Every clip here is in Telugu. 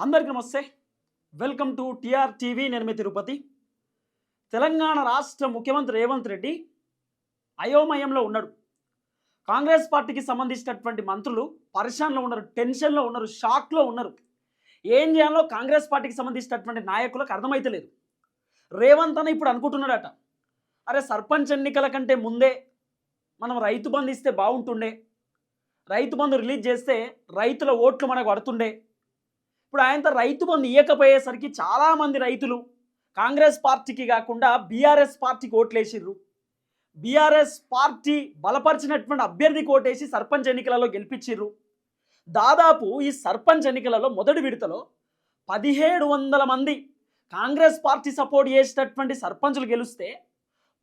అందరికీ నమస్తే. Welcome to TR TV. నేను మీ తిరుపతి. తెలంగాణ రాష్ట్ర ముఖ్యమంత్రి రేవంత్ రెడ్డి అయోమయంలో ఉన్నాడు. కాంగ్రెస్ పార్టీకి సంబంధించినటువంటి మంత్రులు పరిశాన్లో ఉన్నారు, టెన్షన్లో ఉన్నారు, షాక్లో ఉన్నారు. ఏం చేయాలో కాంగ్రెస్ పార్టీకి సంబంధించినటువంటి నాయకులకు అర్థమైతలేదు. రేవంత్ అన్న ఇప్పుడు అనుకుంటున్నాడట, అరే సర్పంచ్ ఎన్నికల కంటే ముందే మనం రైతు బంధు ఇస్తే బాగుంటుండే, రైతు బంధు రిలీజ్ చేస్తే రైతుల ఓట్లు మనకు పడుతుండే. ఇప్పుడు ఆయనతో రైతు బంధు ఇవ్వకపోయేసరికి చాలామంది రైతులు కాంగ్రెస్ పార్టీకి కాకుండా బీఆర్ఎస్ పార్టీకి ఓట్లేసిర్రు. బీఆర్ఎస్ పార్టీ బలపరిచినటువంటి అభ్యర్థికి ఓటేసి సర్పంచ్ ఎన్నికలలో గెలిపించిర్రు. దాదాపు ఈ సర్పంచ్ ఎన్నికలలో మొదటి విడతలో 1700 మంది కాంగ్రెస్ పార్టీ సపోర్ట్ చేసినటువంటి సర్పంచులు గెలిస్తే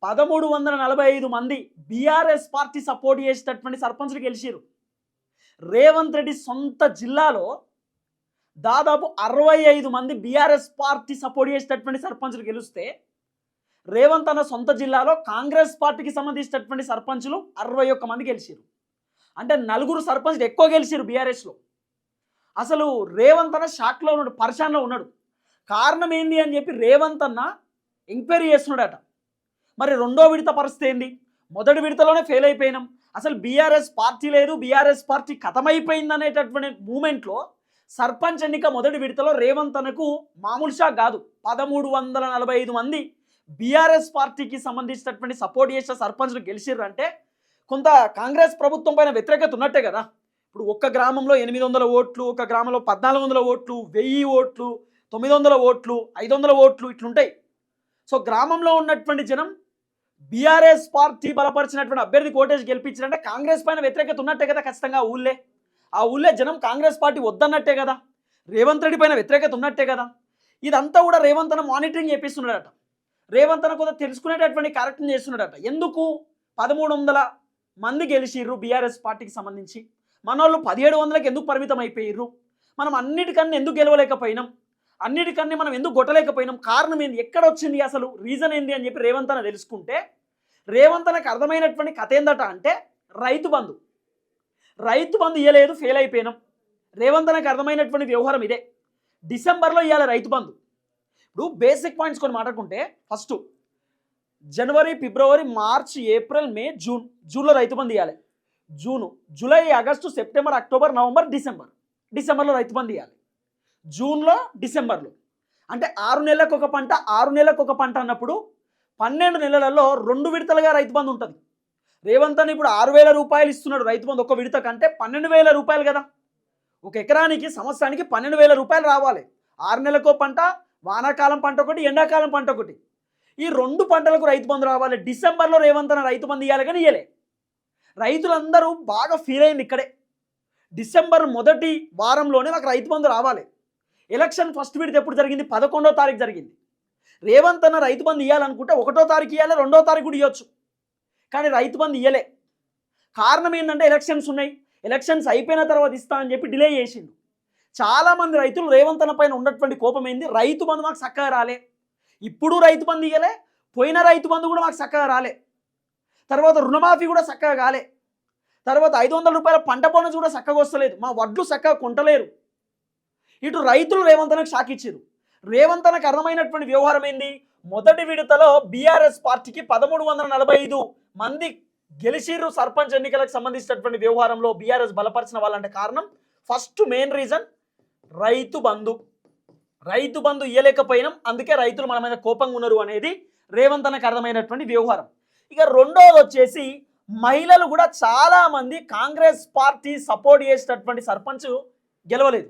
1345 మంది బీఆర్ఎస్ పార్టీ సపోర్ట్ చేసినటువంటి సర్పంచులు గెలిచిర్రు. రేవంత్ రెడ్డి సొంత జిల్లాలో దాదాపు 65 మంది బీఆర్ఎస్ పార్టీ సపోర్ట్ చేసేటటువంటి సర్పంచులు గెలిస్తే రేవంత్ అన్న సొంత జిల్లాలో కాంగ్రెస్ పార్టీకి సంబంధించినటువంటి సర్పంచులు 61 మంది గెలిచారు. అంటే 4 సర్పంచులు ఎక్కువ గెలిచారు బీఆర్ఎస్లో. అసలు రేవంత్ అన్న షాక్లో ఉన్నాడు, పరిశాన్లో ఉన్నాడు. కారణం ఏంది అని చెప్పి రేవంత్ అన్న ఎంక్వైరీ చేస్తున్నాడట. మరి రెండో విడత పరిస్థితి ఏంది? మొదటి విడతలోనే ఫెయిల్ అయిపోయినాం, అసలు బీఆర్ఎస్ పార్టీ లేదు, బీఆర్ఎస్ పార్టీ ఖతమైపోయింది అనేటటువంటి మూమెంట్లో సర్పంచ్ ఎన్నిక మొదటి విడతలో రేవంత్ అన్నకు మామూలు షాక్ కాదు. 1345 మంది బీఆర్ఎస్ పార్టీకి సంబంధించినటువంటి సపోర్ట్ చేసిన సర్పంచ్లు గెలిచిర్రంటే కొంత కాంగ్రెస్ ప్రభుత్వం పైన వ్యతిరేకత ఉన్నట్టే కదా. ఇప్పుడు ఒక్క గ్రామంలో 800 ఓట్లు, ఒక గ్రామంలో 1400 ఓట్లు, 1000 ఓట్లు, 900 ఓట్లు, 500 ఓట్లు ఇట్లుంటాయి. సో గ్రామంలో ఉన్నటువంటి జనం బీఆర్ఎస్ పార్టీ బలపరిచినటువంటి అభ్యర్థికి ఓటేసి గెలిపించారంటే కాంగ్రెస్ పైన వ్యతిరేకత ఉన్నట్టే కదా. ఖచ్చితంగా ఆ ఊళ్ళే జనం కాంగ్రెస్ పార్టీ వద్దన్నట్టే కదా, రేవంత్ రెడ్డి పైన వ్యతిరేకత ఉన్నట్టే కదా. ఇదంతా కూడా రేవంత్ అన్న మానిటరింగ్ చేపిస్తున్నాడట. రేవంత్ అన్న కొంత తెలుసుకునేటటువంటి కార్యక్రమం చేస్తున్నాడట. ఎందుకు 1300 మంది గెలిచిర్రు బీఆర్ఎస్ పార్టీకి సంబంధించి, మన వాళ్ళు 1700కి ఎందుకు పరిమితం అయిపోయిర్రు, మనం అన్నిటికన్నా ఎందుకు గెలవలేకపోయినాం, అన్నిటికన్నా మనం ఎందుకు కొట్టలేకపోయినాం, కారణం ఏంది, ఎక్కడ వచ్చింది, అసలు రీజన్ ఏంది అని చెప్పి రేవంత్ అన్న తెలుసుకుంటే రేవంత్ అన్నకు అర్థమైనటువంటి కథ ఏందట అంటే రైతు బంధు ఇవ్వలేదు, ఫెయిల్ అయిపోయినాం. రేవంత్ అన్నకు అర్థమైనటువంటి వ్యవహారం ఇదే. డిసెంబర్లో ఇవ్వాలి రైతు బంధు. ఇప్పుడు బేసిక్ పాయింట్స్ కొన్ని మాట్లాడుకుంటే ఫస్ట్ జనవరి, ఫిబ్రవరి, మార్చ్, ఏప్రిల్, మే, జూన్లో రైతు బంధు ఇవ్వాలి. July, August, September, October, November, డిసెంబర్లో రైతు బంధు ఇవ్వాలి. జూన్లో, డిసెంబర్లో అంటే 6 నెలలకు ఒక పంట అన్నప్పుడు 12 నెలలలో 2 విడతలుగా రైతు బంధు ఉంటుంది. రేవంత్ అన్న ఇప్పుడు 6000 రూపాయలు ఇస్తున్నాడు రైతు బంధు ఒక విడత కంటే 12000 రూపాయలు కదా. ఒక ఎకరానికి సంవత్సరానికి 12000 రూపాయలు రావాలి. 6 నెలలకో పంట, వానాకాలం పంట ఒకటి, ఎండాకాలం పంట ఒకటి, ఈ 2 పంటలకు రైతు బంధు రావాలి. డిసెంబర్లో రేవంత్ అన్న రైతు బంధు ఇవ్వాలి కానీ ఇవ్వలే. రైతులందరూ బాగా ఫీల్ అయింది ఇక్కడే. డిసెంబర్ మొదటి వారంలోనే నాకు రైతు బంధు రావాలి. ఎలక్షన్ ఫస్ట్ విడత ఎప్పుడు జరిగింది? 11వ తారీఖు జరిగింది. రేవంత్ అన్న రైతు బంధు ఇవ్వాలనుకుంటే 1వ తారీఖు ఇవ్వాలి, 2వ తారీఖు కూడా ఇవ్వచ్చు, కానీ రైతు బంధు ఇవ్వలే. కారణం ఏంటంటే ఎలక్షన్స్ ఉన్నాయి, ఎలక్షన్స్ అయిపోయిన తర్వాత ఇస్తా అని చెప్పి డిలే చేసిండు. చాలామంది రైతులు రేవంత్ అన్న పైన ఉన్నటువంటి కోపం ఏంది, రైతు బంధు మాకు చక్కగా రాలే, ఇప్పుడు రైతు బంధు ఇవ్వలే, పోయిన రైతు బంధు కూడా మాకు చక్కగా రాలే, తర్వాత రుణమాఫీ కూడా చక్కగా కాలే, తర్వాత 500 రూపాయల పంట బోనస్ కూడా చక్కగా వస్తలేదు, మా వడ్లు చక్కగా కొంటలేరు. ఇటు రైతులు రేవంత్ అన్నకు షాక్ ఇచ్చారు. రేవంత్ అన్నకు అర్థమైనటువంటి వ్యవహారం ఏంది, మొదటి విడతలో బీఆర్ఎస్ పార్టీకి 1345 మంది గెలిచిర్రు సర్పంచ్ ఎన్నికలకు సంబంధించినటువంటి వ్యవహారంలో బీఆర్ఎస్ బలపరిచిన వాళ్ళంటే కారణం first main reason Rythu Bandhu ఇవ్వలేకపోయినాం, అందుకే రైతులు మన మీద కోపంగా ఉన్నారు అనేది రేవంత్ అన్నకు అర్థమైనటువంటి వ్యవహారం. ఇక రెండోది వచ్చేసి మహిళలు కూడా చాలామంది కాంగ్రెస్ పార్టీ సపోర్ట్ చేసేటటువంటి సర్పంచ్ గెలవలేదు.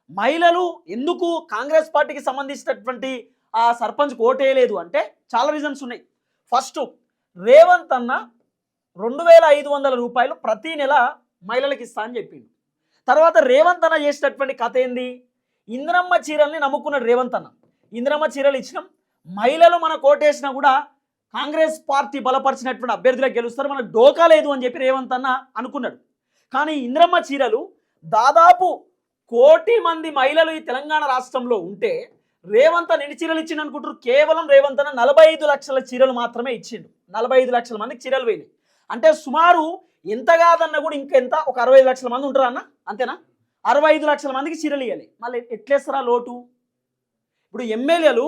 మహిళలు ఎందుకు కాంగ్రెస్ పార్టీకి సంబంధించినటువంటి ఆ సర్పంచ్కి ఓటేయలేదు అంటే చాలా రీజన్స్ ఉన్నాయి. ఫస్ట్, రేవంత్ అన్న 2500 రూపాయలు ప్రతి నెల మహిళలకు ఇస్తా అని చెప్పిండు. తర్వాత రేవంత్ అన్న చేసేటటువంటి కథ ఏంది, ఇంద్రమ్మ చీరల్ని నమ్ముకున్నాడు రేవంత్ అన్న. ఇంద్రమ్మ చీరలు ఇచ్చినాం, మహిళలు మన కోటేసినా కూడా కాంగ్రెస్ పార్టీ బలపరిచినటువంటి అభ్యర్థులకు గెలుస్తారు, మనకు డోకా లేదు అని చెప్పి రేవంత్ అన్న అనుకున్నాడు. కానీ ఇంద్రమ్మ చీరలు దాదాపు 1 కోటి మంది మహిళలు ఈ తెలంగాణ రాష్ట్రంలో ఉంటే రేవంత్ అన్న ఎన్ని చీరలు ఇచ్చిండు అనుకుంటారు? కేవలం రేవంత్ అన్న 45 లక్షల చీరలు మాత్రమే ఇచ్చిండు. 45 లక్షల మందికి చీరలు పోయినాయి. అంటే సుమారు ఎంత కాదన్నా కూడా ఇంకెంత, ఒక 60 లక్షల మంది ఉంటారు అన్న, అంతేనా? 65 లక్షల మందికి చీరలు ఇవ్వాలి. మళ్ళీ ఎట్లేస్తారా లోటు? ఇప్పుడు ఎమ్మెల్యేలు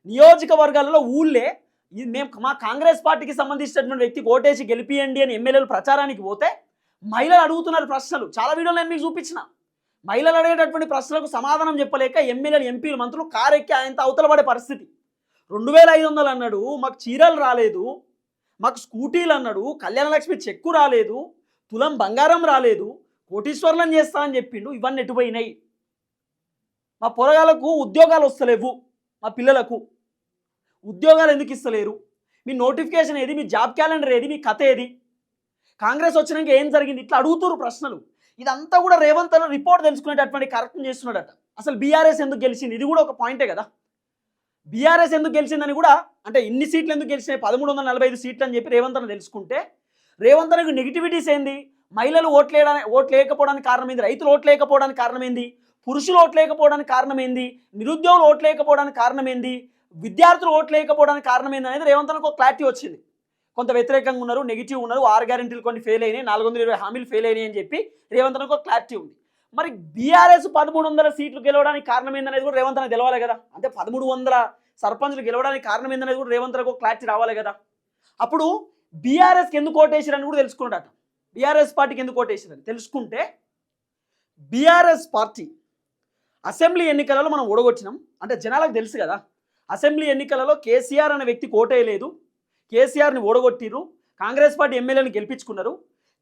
నియోజకవర్గాలలో ఊళ్ళే మేము మా కాంగ్రెస్ పార్టీకి సంబంధించినటువంటి వ్యక్తికి ఓటేసి గెలిపియండి అని ఎమ్మెల్యేలు ప్రచారానికి పోతే మహిళలు అడుగుతున్నారు ప్రశ్నలు. చాలా వీడియోలు నేను మీకు చూపించిన. మహిళలు అడిగేటటువంటి ప్రశ్నలకు సమాధానం చెప్పలేక ఎమ్మెల్యేలు, ఎంపీలు, మంత్రులు కారెక్కి ఆయనతో అవతల పడే పరిస్థితి. 2500 అన్నాడు, మాకు చీరలు రాలేదు, మాకు స్కూటీలు అన్నాడు, కళ్యాణలక్ష్మి చెక్కు రాలేదు, తులం బంగారం రాలేదు, కోటీశ్వర్లను చేస్తా అని చెప్పిండు. ఇవన్నీ ఎటుపోయినాయి? మా పొరగాలకు ఉద్యోగాలు వస్తలేవు, మా పిల్లలకు ఉద్యోగాలు ఎందుకు ఇస్తలేరు? మీ నోటిఫికేషన్ ఏది? మీ జాబ్ క్యాలెండర్ ఏది? మీ కథ ఏది? కాంగ్రెస్ వచ్చినాక ఏం జరిగింది? ఇట్లా అడుగుతున్నారు ప్రశ్నలు. ఇదంతా కూడా రేవంత్ అన్న రిపోర్ట్ తెలుసుకునేటటువంటి కరెక్షన్ చేస్తున్నాడట. అసలు బీఆర్ఎస్ ఎందుకు గెలిచింది? ఇది కూడా ఒక పాయింటే కదా. బీఆర్ఎస్ ఎందుకు గెలిచిందని కూడా, అంటే ఇన్ని సీట్లు ఎందుకు గెలిచినాయి, 1345 సీట్లు అని చెప్పి రేవంత్ అన్న తెలుసుకుంటే, రేవంత్ అన్నకు నెగిటివిటీస్ ఏంది? మహిళలు ఓట్లు లేకపోవడానికి కారణం ఏంది? రైతులు ఓట్లు లేకపోవడానికి కారణం ఏంది? పురుషులు ఓట్లు లేకపోవడానికి కారణం ఏంది? నిరుద్యోగులు ఓట్లు లేకపోవడానికి కారణం ఏంది? విద్యార్థులు ఓట్లు లేకపోవడానికి కారణం ఏంది అనేది రేవంత్ అన్నకు ఒక క్లారిటీ వచ్చింది. కొంత వ్యతిరేకంగా ఉన్నారు, నెగిటివ్ ఉన్నారు, 6 గ్యారెంటీలు కొన్ని ఫెయిల్ అయినాయి, 420 హామీలు ఫెయిల్ అయినాయి అని చెప్పి రేవంత్ అన్నకు ఒక క్లారిటీ ఉంది. మరి బీఆర్ఎస్ 1300 సీట్లు గెలవడానికి కారణం ఏందనేది కూడా రేవంత్ అన్న తెలవాలి కదా. అంటే 1300 సర్పంచ్లు గెలవడానికి కారణం ఏందనేది కూడా రేవంత్ అన్నకు ఒక క్లారిటీ రావాలి కదా. అప్పుడు బీఆర్ఎస్కి ఎందుకు ఓటేసారని కూడా తెలుసుకున్నాడట. బీఆర్ఎస్ పార్టీకి ఎందుకు ఓటేసారని తెలుసుకుంటే, బీఆర్ఎస్ పార్టీ అసెంబ్లీ ఎన్నికలలో మనం ఓడగొచ్చినాం అంటే జనాలకు తెలుసు కదా. అసెంబ్లీ ఎన్నికలలో కేసీఆర్ అనే వ్యక్తికి ఓటేయలేదు, కేసీఆర్ని ఓడగొట్టిర్రు, కాంగ్రెస్ పార్టీ ఎమ్మెల్యేని గెలిపించుకున్నారు.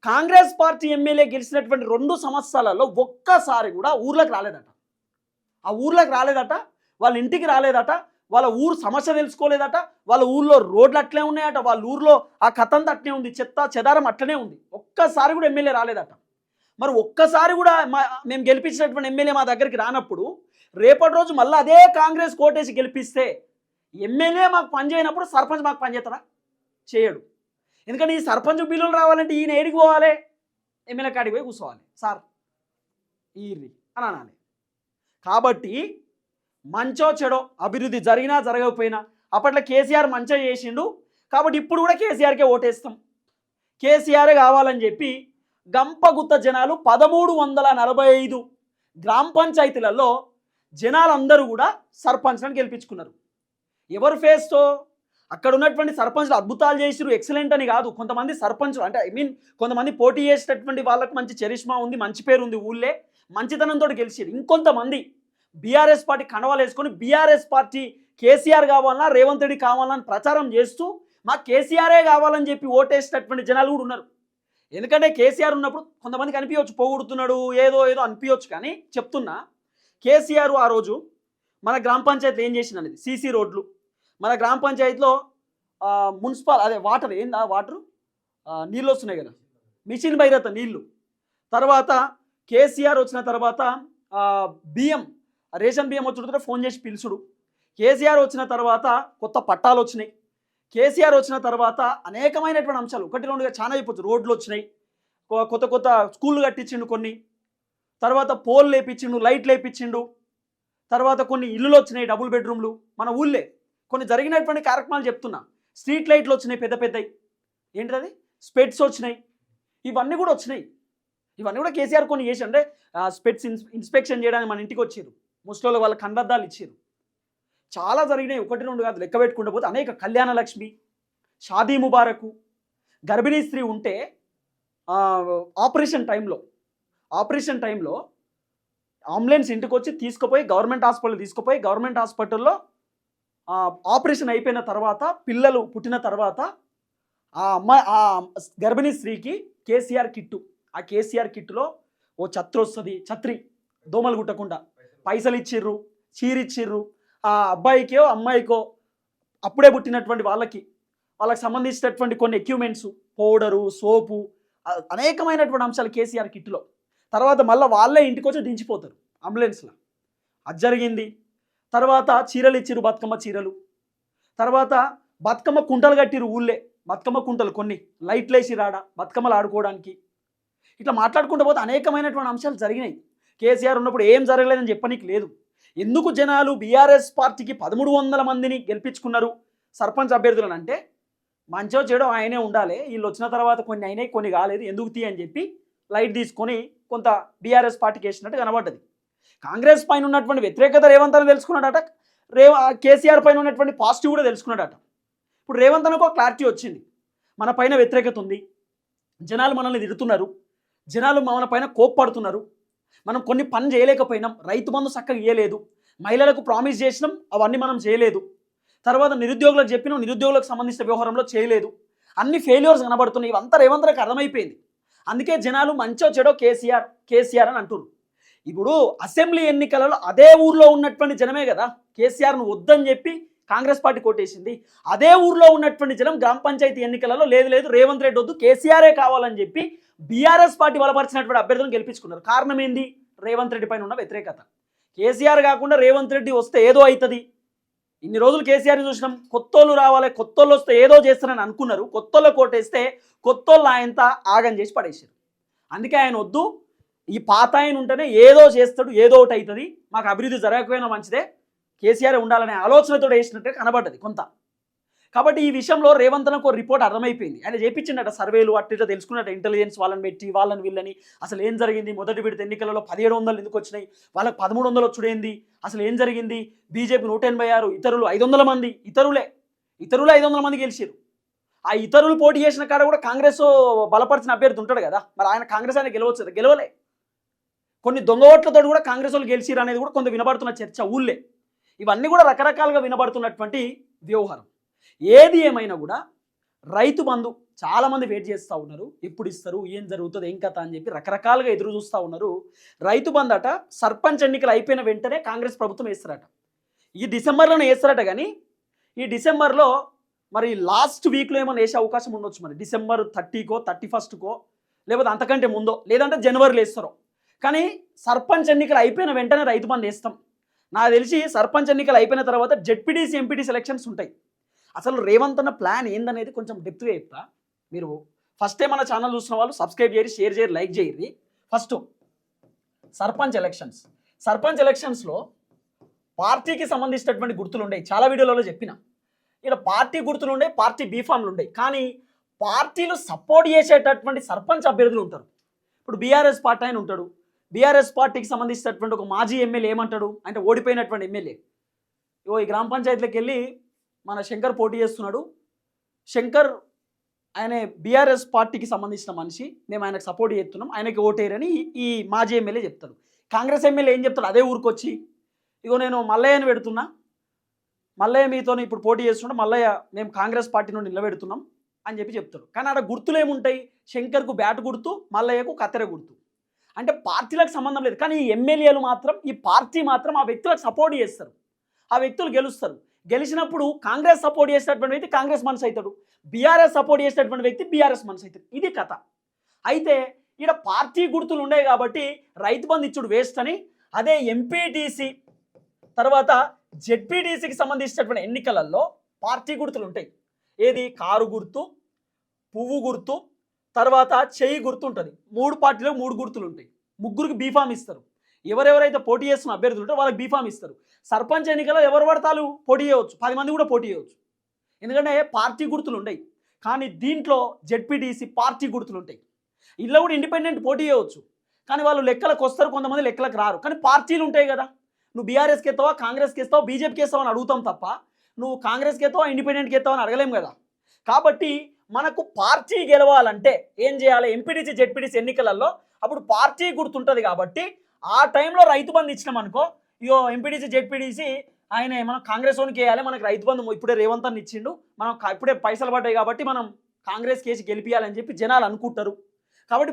కాంగ్రెస్ పార్టీ ఎమ్మెల్యే గెలిచినటువంటి 2 సంవత్సరాలలో ఒక్కసారి కూడా ఊర్లోకి రాలేదట. ఆ ఊర్లోకి రాలేదట, వాళ్ళ ఇంటికి రాలేదట, వాళ్ళ ఊరు సమస్య తెలుసుకోలేదట, వాళ్ళ ఊర్లో రోడ్లు అట్లే ఉన్నాయట, వాళ్ళ ఊర్లో ఆ కథంతా అట్లే ఉంది, చెత్త చెదారం అట్లనే ఉంది. ఒక్కసారి కూడా ఎమ్మెల్యే రాలేదట. మరి ఒక్కసారి కూడా మేము గెలిపించినటువంటి ఎమ్మెల్యే మా దగ్గరికి రానప్పుడు, రేపటి రోజు మళ్ళీ అదే కాంగ్రెస్ కోటేసి గెలిపిస్తే ఎమ్మెల్యే మాకు పనిచేయనప్పుడు సర్పంచ్ మాకు పనిచేస్తారా? చేయడు. ఎందుకంటే ఈ సర్పంచ్ బిల్లులు రావాలంటే ఈయన ఏడికి పోవాలి? ఎమ్మెల్యే కాడికి పోయి కూర్చోవాలి, సార్ ఈర్రి అని అనాలి. కాబట్టి మంచో చెడో అభివృద్ధి జరిగినా జరగకపోయినా అప్పట్లో కేసీఆర్ మంచిగా చేసిండు కాబట్టి ఇప్పుడు కూడా కేసీఆర్కే ఓటేస్తాం, కేసీఆరే కావాలని చెప్పి గంపగుత్త జనాలు 1345 గ్రామ పంచాయతీలలో జనాలందరూ కూడా సర్పంచ్లను గెలిపించుకున్నారు. ఎవరు ఫేస్తో? అక్కడ ఉన్నటువంటి సర్పంచ్లు అద్భుతాలు చేసిరు, ఎక్సలెంట్ అని కాదు. కొంతమంది సర్పంచ్లు అంటే కొంతమంది పోటీ చేసేటటువంటి వాళ్ళకు మంచి చరిష్మా ఉంది, మంచి పేరు ఉంది, ఊళ్ళే మంచితనంతో గెలిచారు. ఇంకొంతమంది బీఆర్ఎస్ పార్టీ కండవాలు వేసుకొని బీఆర్ఎస్ పార్టీ కేసీఆర్ కావాలన్నా రేవంత్ రెడ్డి కావాలని ప్రచారం చేస్తూ మా కేసీఆరే కావాలని చెప్పి ఓటేసేటటువంటి జనాలు కూడా ఉన్నారు. ఎందుకంటే కేసీఆర్ ఉన్నప్పుడు కొంతమందికి అనిపించవచ్చు పోగొడుతున్నాడు, ఏదో అనిపించవచ్చు. కానీ చెప్తున్నా, కేసీఆర్ ఆ రోజు మన గ్రామ పంచాయతీలో ఏం చేసింది అనేది సీసీ రోడ్లు, మన గ్రామ పంచాయతీలో మున్సిపల్ అదే వాటర్ ఏందా వాటరు నీళ్ళు వస్తున్నాయి కదా, మిషన్ భైరత నీళ్ళు. తర్వాత కేసీఆర్ వచ్చిన తర్వాత బియ్యం, రేషన్ బియ్యం వచ్చుడుతో ఫోన్ చేసి పిలుచుడు. కేసీఆర్ వచ్చిన తర్వాత కొత్త పట్టాలు వచ్చినాయి. కేసీఆర్ వచ్చిన తర్వాత అనేకమైనటువంటి అంశాలు, 1-2గా చాలా అయిపోతుంది. రోడ్లు వచ్చినాయి, కొత్త స్కూళ్ళు కట్టించిండు కొన్ని, తర్వాత పోల్ లేపించిండు, లైట్లు లేపించిండు, తర్వాత కొన్ని ఇల్లులు వచ్చినాయి, డబుల్ బెడ్రూమ్లు మన ఊళ్ళే. కొన్ని జరిగినటువంటి కార్యక్రమాలు చెప్తున్నా. స్ట్రీట్ లైట్లు వచ్చినాయి పెద్ద పెద్దవి, ఏంటిది స్పెట్స్ వచ్చినాయి, ఇవన్నీ కూడా వచ్చినాయి. ఇవన్నీ కూడా కేసీఆర్ కొన్ని చేసి, అంటే స్పెట్స్ ఇన్స్పెక్షన్ చేయడానికి మన ఇంటికి వచ్చారు, ముస్లింలు వాళ్ళ కండద్దాలు ఇచ్చారు. చాలా జరిగినాయి, 1-2 కాదు, లెక్క పెట్టుకుంటూ పోతే అనేక. కళ్యాణ లక్ష్మి, షాదీ ముబారకు, గర్భిణీ స్త్రీ ఉంటే ఆపరేషన్ టైంలో అంబులెన్స్ ఇంటికి వచ్చి తీసుకుపోయి గవర్నమెంట్ హాస్పిటల్లో ఆపరేషన్ అయిపోయిన తర్వాత, పిల్లలు పుట్టిన తర్వాత ఆ గర్భిణీ స్త్రీకి కేసీఆర్ కిట్టు, ఆ కేసీఆర్ కిట్టులో ఓ ఛత్రి దోమలు కుట్టకుండా పైసలు ఇచ్చిర్రు, చీరిచ్చిర్రు. ఆ అబ్బాయికో అమ్మాయికో అప్పుడే పుట్టినటువంటి వాళ్ళకి సంబంధించినటువంటి కొన్ని ఎక్విప్మెంట్స్, పౌడరు, సోపు, అనేకమైనటువంటి అంశాలు కేసీఆర్ కిట్లో. తర్వాత మళ్ళీ వాళ్ళే ఇంటికి వచ్చి దించిపోతారు అంబులెన్స్లో. అది జరిగింది. తర్వాత చీరలు ఇచ్చిరు, బతుకమ్మ చీరలు. తర్వాత బతుకమ్మ కుంటలు కట్టిరు ఊళ్ళే, బతుకమ్మ కుంటలు కొన్ని లైట్లు వేసి రాడా బతుకమ్మలు ఆడుకోవడానికి. ఇట్లా మాట్లాడుకుంటూ పోతే అనేకమైనటువంటి అంశాలు జరిగినాయి. కేసీఆర్ ఉన్నప్పుడు ఏం జరగలేదని చెప్పనీకి లేదు. ఎందుకు జనాలు బీఆర్ఎస్ పార్టీకి 1300 మందిని గెలిపించుకున్నారు సర్పంచ్ అభ్యర్థులను అంటే, మంచో చెడో ఆయనే ఉండాలి, వీళ్ళు వచ్చిన తర్వాత కొన్ని అయినాయి కొన్ని కాలేదు, ఎందుకు తీ అని చెప్పి లైట్ తీసుకొని కొంత బీఆర్ఎస్ పార్టీకి వేసినట్టు కనబడ్డది. కాంగ్రెస్ పైన ఉన్నటువంటి వ్యతిరేకత రేవంత్ అని తెలుసుకున్నాడట, కేసీఆర్ పైన ఉన్నటువంటి పాజిటివ్ కూడా తెలుసుకున్నాడట. ఇప్పుడు రేవంత్ అనుకో క్లారిటీ వచ్చింది, మన పైన వ్యతిరేకత ఉంది, జనాలు మనల్ని తిడుతున్నారు, జనాలు మన పైన కోప్పడుతున్నారు, మనం కొన్ని పని చేయలేకపోయినాం, రైతు బంధు చక్కగా ఇయ్యలేదు, మహిళలకు ప్రామిస్ చేసినాం అవన్నీ మనం చేయలేదు, తర్వాత నిరుద్యోగులకు చెప్పినాం నిరుద్యోగులకు సంబంధించిన వ్యవహారంలో చేయలేదు, అన్ని ఫెయిల్యూర్స్ కనబడుతున్నాయి. ఇవంతా రేవంత్కి అర్థమైపోయింది. అందుకే జనాలు మంచో చెడో కేసీఆర్ కేసీఆర్ అని అంటున్నారు. ఇప్పుడు అసెంబ్లీ ఎన్నికలలో అదే ఊర్లో ఉన్నటువంటి జనమే కదా కేసీఆర్ను వద్దని చెప్పి కాంగ్రెస్ పార్టీ కొట్టేసింది. అదే ఊర్లో ఉన్నటువంటి జనం గ్రామ పంచాయతీ ఎన్నికలలో లేదు లేదు రేవంత్ రెడ్డి వద్దు కేసీఆరే కావాలని చెప్పి బీఆర్ఎస్ పార్టీ బలపరిచినటువంటి అభ్యర్థులను గెలిపించుకున్నారు. కారణం ఏంది? రేవంత్ రెడ్డి పైన ఉన్న వ్యతిరేకత. కేసీఆర్ కాకుండా రేవంత్ రెడ్డి వస్తే ఏదో అవుతుంది. ఇన్ని రోజులు కేసీఆర్ని చూసినాం, కొత్తోళ్ళు రావాలి, కొత్తోళ్ళు వస్తే ఏదో చేస్తారని అనుకున్నారు. కొత్తోళ్ళ కోటేస్తే కొత్తోళ్ళు ఆయనంతా ఆగం చేసి పడేసారు. అందుకే ఆయన వద్దు, ఈ పాత ఆయన ఉంటేనే ఏదో చేస్తాడు, ఏదో ఒకటి అవుతుంది, మాకు అభివృద్ధి జరగకపోయినా మంచిదే, కేసీఆర్ ఉండాలనే ఆలోచనతో వేసినట్టే కనబడ్డది కొంత. కాబట్టి ఈ విషయంలో రేవంత్కు రిపోర్ట్ అర్థమైపోయింది. ఆయన చేపించిండట సర్వేలు అట్టిగా తెలుసుకున్నట్టు ఇంటెలిజెన్స్ వాళ్ళని పెట్టి వాళ్ళని వీళ్ళని అసలు ఏం జరిగింది, మొదటి విడత ఎన్నికలలో 1700 ఎందుకు వచ్చినాయి, వాళ్ళకి 1300 వచ్చుడేంది, అసలు ఏం జరిగింది, బీజేపీ 186, ఇతరులు 500 మంది, ఇతరులే 500 మంది గెలిచారు. ఆ ఇతరులు పోటీ చేసిన కాడ కూడా కాంగ్రెస్ బలపరిచిన అభ్యర్థి ఉంటాడు కదా, మరి ఆయన కాంగ్రెస్ ఆయన గెలవచ్చు, గెలవలే. కొన్ని దొంగ ఓట్లతో కూడా కాంగ్రెస్ వాళ్ళు గెలిచిరు అనేది కూడా కొంత వినబడుతున్న చర్చ ఊళ్ళే. ఇవన్నీ కూడా రకరకాలుగా వినబడుతున్నటువంటి వ్యవహారం. ఏది ఏమైనా కూడా రైతు బంధు చాలామంది వెయిట్ చేస్తూ ఉన్నారు, ఎప్పుడు ఇస్తారు, ఏం జరుగుతుంది, ఏం కథ అని చెప్పి రకరకాలుగా ఎదురు చూస్తూ ఉన్నారు. రైతు బంధు అట సర్పంచ్ ఎన్నికలు అయిపోయిన వెంటనే కాంగ్రెస్ ప్రభుత్వం వేస్తారట. ఈ డిసెంబర్లోనే వేస్తారట. కానీ ఈ డిసెంబర్లో మరి లాస్ట్ వీక్లో ఏమైనా వేసే అవకాశం ఉండొచ్చు. మరి డిసెంబర్ 30కో 31కో లేకపోతే అంతకంటే ముందో లేదంటే జనవరిలో వేస్తారో. కానీ సర్పంచ్ ఎన్నికలు అయిపోయిన వెంటనే రైతు బంధు వేస్తాం. నాకు తెలిసి సర్పంచ్ ఎన్నికలు అయిపోయిన తర్వాత జెడ్పీటీసీ ఎంపీటీసీ ఎలక్షన్స్ ఉంటాయి. అసలు రేవంత్ అన్న ప్లాన్ ఏందనేది కొంచెం డెప్త్గా చెప్తా. మీరు ఫస్ట్ టైం మన ఛానల్ చూసిన వాళ్ళు సబ్స్క్రైబ్ చేయరు, షేర్ చేయరు, లైక్ చేయరు. ఫస్ట్ సర్పంచ్ ఎలక్షన్స్లో పార్టీకి సంబంధించినటువంటి గుర్తులు ఉన్నాయి. చాలా వీడియోలలో చెప్పిన ఇక్కడ పార్టీ గుర్తులు ఉన్నాయి, పార్టీ బీఫామ్లు ఉన్నాయి. కానీ పార్టీలు సపోర్ట్ చేసేటటువంటి సర్పంచ్ అభ్యర్థులు ఉంటారు. ఇప్పుడు బీఆర్ఎస్ పార్టీ ఆయన ఉంటాడు, బీఆర్ఎస్ పార్టీకి సంబంధించినటువంటి ఒక మాజీ ఎమ్మెల్యే ఏమంటాడు అంటే ఓడిపోయినటువంటి ఎమ్మెల్యే, ఈ గ్రామ పంచాయతీలకు వెళ్ళి మన శంకర్ పోటీ చేస్తున్నాడు, శంకర్ ఆయన బీఆర్ఎస్ పార్టీకి సంబంధించిన మనిషి, మేము ఆయనకు సపోర్ట్ చేస్తున్నాం, ఆయనకి ఓటేయరని ఈ మాజీ ఎమ్మెల్యే చెప్తాడు. కాంగ్రెస్ ఎమ్మెల్యే ఏం చెప్తాడు, అదే ఊరికి వచ్చి నేను మల్లయ్యని పెడుతున్నా, మల్లయ్య మీతో ఇప్పుడు పోటీ చేస్తుంటే మల్లయ్య మేము కాంగ్రెస్ పార్టీ నుండి నిలబెడుతున్నాం అని చెప్పి చెప్తాడు. కానీ ఆడ గుర్తులు ఏముంటాయి, శంకర్కు బ్యాట్ గుర్తు, మల్లయ్యకు కత్తెర గుర్తు. అంటే పార్టీలకు సంబంధం లేదు. కానీ ఈ ఎమ్మెల్యేలు మాత్రం, ఈ పార్టీ మాత్రం ఆ వ్యక్తులకు సపోర్ట్ చేస్తారు, ఆ వ్యక్తులు గెలుస్తారు. గెలిచినప్పుడు కాంగ్రెస్ సపోర్ట్ చేసేటటువంటి వ్యక్తి కాంగ్రెస్ మనసు అవుతాడు, బీఆర్ఎస్ సపోర్ట్ చేసేటటువంటి వ్యక్తి బీఆర్ఎస్ మనసు అవుతాడు. ఇది కథ. అయితే ఇక్కడ పార్టీ గుర్తులు ఉన్నాయి కాబట్టి రైతు బంధు ఇచ్చుడు వేస్ట్ అని, అదే ఎంపీటీసీ తర్వాత జెడ్పీటీసీకి సంబంధించినటువంటి ఎన్నికలలో పార్టీ గుర్తులు ఉంటాయి. ఏది, కారు గుర్తు, పువ్వు గుర్తు, తర్వాత చెయ్యి గుర్తు ఉంటుంది. 3 పార్టీలో 3 గుర్తులు ఉంటాయి. ముగ్గురికి బీఫామ్ ఇస్తారు. ఎవరెవరైతే పోటీ చేస్తున్న అభ్యర్థులు ఉంటే వాళ్ళకి బీఫామ్ ఇస్తారు. సర్పంచ్ ఎన్నికల్లో ఎవరు పడతారు పోటీ చేయవచ్చు, 10 మంది కూడా పోటీ చేయవచ్చు, ఎందుకంటే పార్టీ గుర్తులు ఉంటాయి. కానీ దీంట్లో జెడ్పీటీసీ పార్టీ గుర్తులు ఉంటాయి. ఇలా కూడా ఇండిపెండెంట్ పోటీ చేయవచ్చు, కానీ వాళ్ళు లెక్కలకు వస్తారు, కొంతమంది లెక్కలకు రారు. కానీ పార్టీలు ఉంటాయి కదా, నువ్వు బీఆర్ఎస్కి ఎత్తావా, కాంగ్రెస్కి ఎత్తావా, బీజేపీకి ఎత్తావా అని అడుగుతాం తప్ప నువ్వు కాంగ్రెస్కి ఎత్తావా ఇండిపెండెంట్కి ఎత్తావా అని అడగలేం కదా. కాబట్టి మనకు పార్టీ గెలవాలంటే ఏం చేయాలి, ఎంపీటీసీ జెడ్పీటీసీ ఎన్నికలలో అప్పుడు పార్టీ గుర్తుంటుంది. కాబట్టి ఆ టైంలో రైతు బంధు ఇచ్చినాం అనుకో, ఎంపీటీసీ జెడ్పీటీసీ ఆయన మనం కాంగ్రెస్ ఓనికి వేయాలి, మనకు రైతు బంధు ఇప్పుడే రేవంత్ అని ఇచ్చిండు, మనం ఇప్పుడే పైసలు పడ్డాయి కాబట్టి మనం కాంగ్రెస్ కేసు గెలిపియాలని చెప్పి జనాలు అనుకుంటారు. కాబట్టి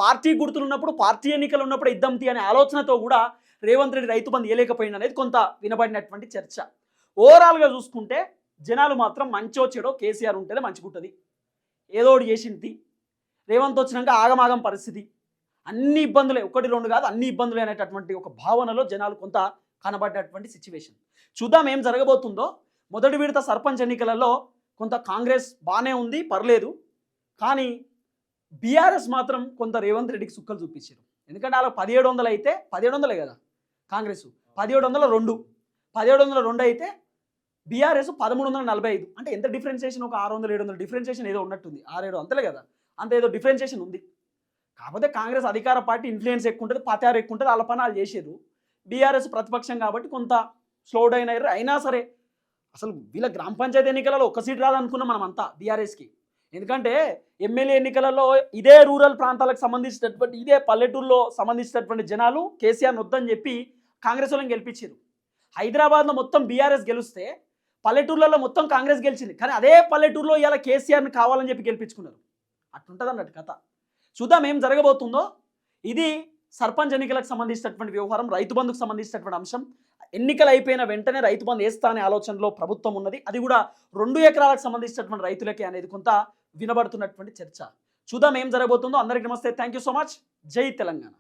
పార్టీ గుర్తులు ఉన్నప్పుడు, పార్టీ ఎన్నికలు ఉన్నప్పుడు ఇద్దాంతి అనే ఆలోచనతో కూడా రేవంత్ రెడ్డి రైతు బంధు ఇవ్వలేకపోయింది అనేది కొంత వినబడినటువంటి చర్చ. ఓవరాల్గా చూసుకుంటే జనాలు మాత్రం మంచో చెడో కేసీఆర్ ఉంటేనే మంచిగుంటుంది, ఏదో ఒకటి చేసింది. రేవంత్ వచ్చినాక ఆగమాగం పరిస్థితి, అన్ని ఇబ్బందులే, 1 2 కాదు అన్ని ఇబ్బందులే అనేటటువంటి ఒక భావనలో జనాలు కొంత కనబడ్డటువంటి సిచ్యువేషన్. చూద్దాం ఏం జరగబోతుందో. మొదటి విడత సర్పంచ్ ఎన్నికలలో కొంత కాంగ్రెస్ బాగానే ఉంది, పర్లేదు. కానీ బీఆర్ఎస్ మాత్రం కొంత రేవంత్ రెడ్డికి సుక్కలు చూపించారు. ఎందుకంటే అలా 1700 అయితే 1700 కదా కాంగ్రెస్, 1702 అయితే బీఆర్ఎస్ 1345. అంటే ఎంత డిఫరెన్షియేషన్, ఒక 600 700 డిఫరెన్షియేషన్ ఏదో ఉన్నట్టుంది, 6 7 అంతలే కదా, అంత ఏదో డిఫరెన్షియేషన్ ఉంది. కాకపోతే కాంగ్రెస్ అధికార పార్టీ ఇన్ఫ్లుయెన్స్ ఎక్కువ ఉంటుంది, పతారు ఎక్కువ ఉంటుంది, వాళ్ళ పని వాళ్ళు చేసారు. బీఆర్ఎస్ ప్రతిపక్షం కాబట్టి కొంత స్లో డౌన్ అయ్యారు. అయినా సరే అసలు వీళ్ళ గ్రామ పంచాయతీ ఎన్నికలలో ఒక్క సీట్ రాదనుకున్నాం మనం అంతా బీఆర్ఎస్కి. ఎందుకంటే ఎమ్మెల్యే ఎన్నికలలో ఇదే రూరల్ ప్రాంతాలకు సంబంధించినటువంటి, ఇదే పల్లెటూరులో సంబంధించినటువంటి జనాలు కేసీఆర్ని వద్దని చెప్పి కాంగ్రెస్ వాళ్ళని గెలిపించారు. హైదరాబాద్లో మొత్తం బీఆర్ఎస్ గెలిస్తే పల్లెటూర్లలో మొత్తం కాంగ్రెస్ గెలిచింది. కానీ అదే పల్లెటూరులో ఇలా కేసీఆర్ని కావాలని చెప్పి గెలిపించుకున్నారు. అట్లుంటుంది అన్నట్టు కథ. చూద్దాం ఏం జరగబోతుందో. ఇది సర్పంచ్ ఎన్నికలకు సంబంధించినటువంటి వ్యవహారం, రైతు బంధుకు సంబంధించినటువంటి అంశం. ఎన్నికలు అయిపోయిన వెంటనే రైతు బంధు వేస్తా అనే ఆలోచనలో ప్రభుత్వం ఉన్నది. అది కూడా 2 ఎకరాలకు సంబంధించినటువంటి రైతులకే అనేది కొంత వినబడుతున్నటువంటి చర్చ. చూద్దాం ఏం జరగబోతుందో. అందరికీ నమస్తే, థ్యాంక్ యూ సో మచ్. జై తెలంగాణ.